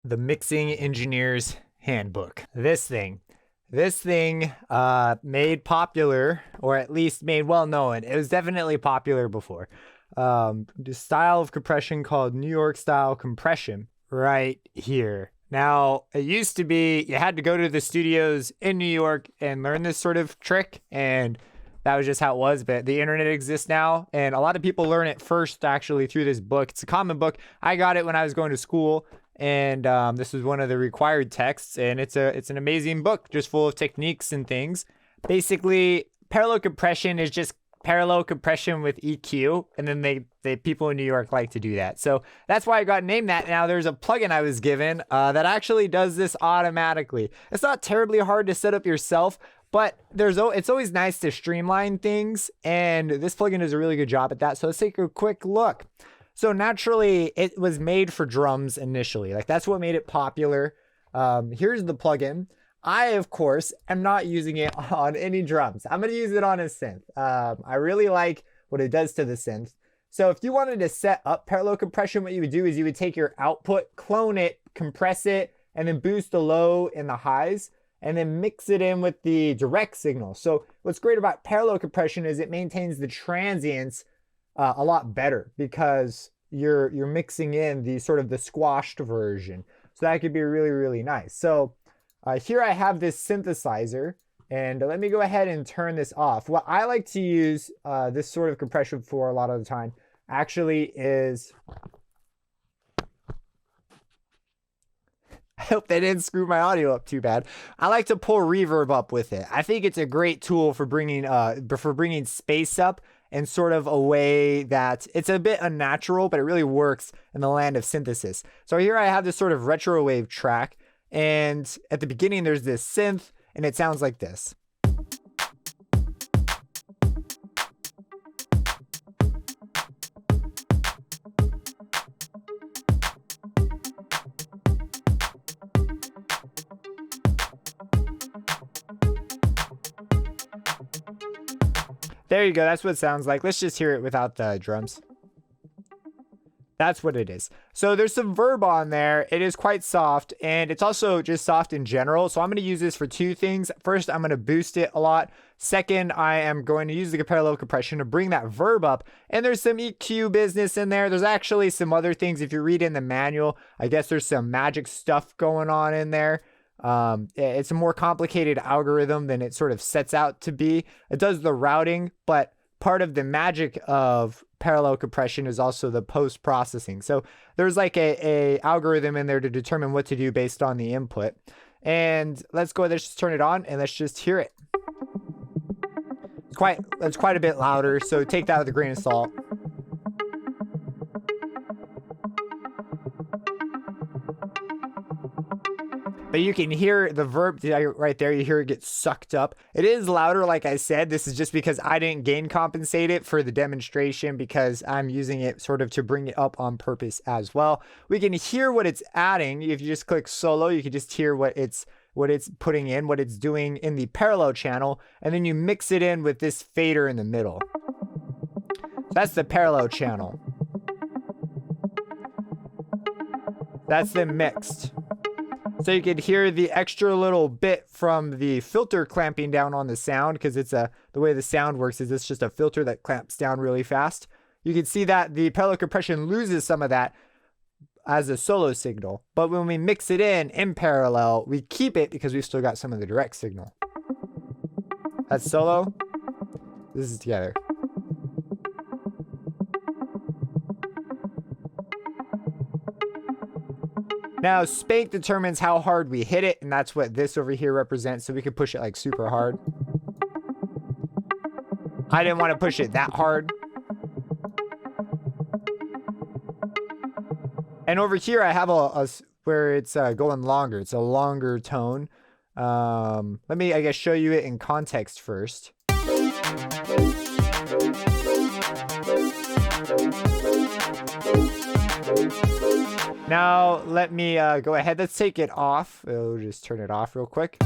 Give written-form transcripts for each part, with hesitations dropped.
The Mixing Engineer's Handbook. This thing made popular, or at least made well known. It was definitely popular before. The style of compression called New York style compression right here. Now, it used to be you had to go to the studios in New York and learn this sort of trick, and that was just how it was. But the internet exists now, and a lot of people learn it first actually through this book. It's a common book. I got it when I was going to school, and this was one of the required texts, and it's an amazing book, just full of techniques and things. Basically, parallel compression is just parallel compression with EQ, and then they people in New York like to do that. So that's why I got named that. Now there's a plugin I was given that actually does this automatically. It's not terribly hard to set up yourself, but it's always nice to streamline things, and this plugin does a really good job at that. So let's take a quick look. So naturally, it was made for drums initially. Like that's what made it popular. Here's the plugin. I, of course, am not using it on any drums. I'm going to use it on a synth. I really like what it does to the synth. So if you wanted to set up parallel compression, what you would do is you would take your output, clone it, compress it, and then boost the low and the highs, and then mix it in with the direct signal. So what's great about parallel compression is it maintains the transients a lot better because you're mixing in the sort of the squashed version. So that could be really, really nice. So here I have this synthesizer, and let me go ahead and turn this off. What I like to use this sort of compression for a lot of the time actually is, I hope they didn't screw my audio up too bad. I like to pull reverb up with it. I think it's a great tool for bringing space up in sort of a way that it's a bit unnatural, but it really works in the land of synthesis. So here I have this sort of retro wave track. And at the beginning, there's this synth, and it sounds like this. There you go. That's what it sounds like. Let's just hear it without the drums. That's what it is. So there's some verb on there. It is quite soft, and it's also just soft in general. So I'm going to use this for two things. First, I'm going to boost it a lot. Second, I am going to use the parallel compression to bring that verb up. And there's some EQ business in there. There's actually some other things. If you read in the manual, I guess there's some magic stuff going on in there. It's a more complicated algorithm than it sort of sets out to be. It does the routing, but part of the magic of parallel compression is also the post-processing. So there's like a algorithm in there to determine what to do based on the input. And let's just turn it on and let's just hear it. It's quite a bit louder, so take that with a grain of salt. But you can hear the verb right there. You hear it get sucked up. It is louder, like I said. This is just because I didn't gain compensate it for the demonstration because I'm using it sort of to bring it up on purpose as well. We can hear what it's adding. If you just click solo, you can just hear what it's putting in, what it's doing in the parallel channel. And then you mix it in with this fader in the middle. That's the parallel channel. That's the mixed. So you could hear the extra little bit from the filter clamping down on the sound because the way the sound works is it's just a filter that clamps down really fast. You can see that the parallel compression loses some of that as a solo signal. But when we mix it in parallel, we keep it because we've still got some of the direct signal. That's solo. This is together. Now, spank determines how hard we hit it, and that's what this over here represents, so we could push it like super hard. I didn't want to push it that hard. And over here, I have where it's going longer. It's a longer tone. Let me, I guess, show you it in context first. Now, let me go ahead. Let's take it off. We'll just turn it off real quick.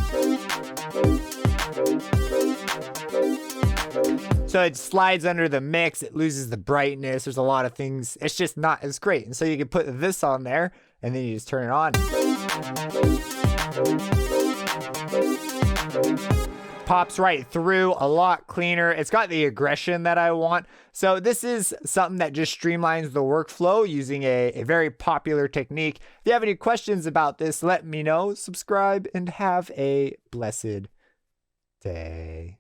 So it slides under the mix. It loses the brightness. There's a lot of things. It's just not as great. And so you can put this on there and then you just turn it on. Pops right through, a lot cleaner. It's got the aggression that I want. So this is something that just streamlines the workflow using a very popular technique. If you have any questions about this, let me know. Subscribe and have a blessed day.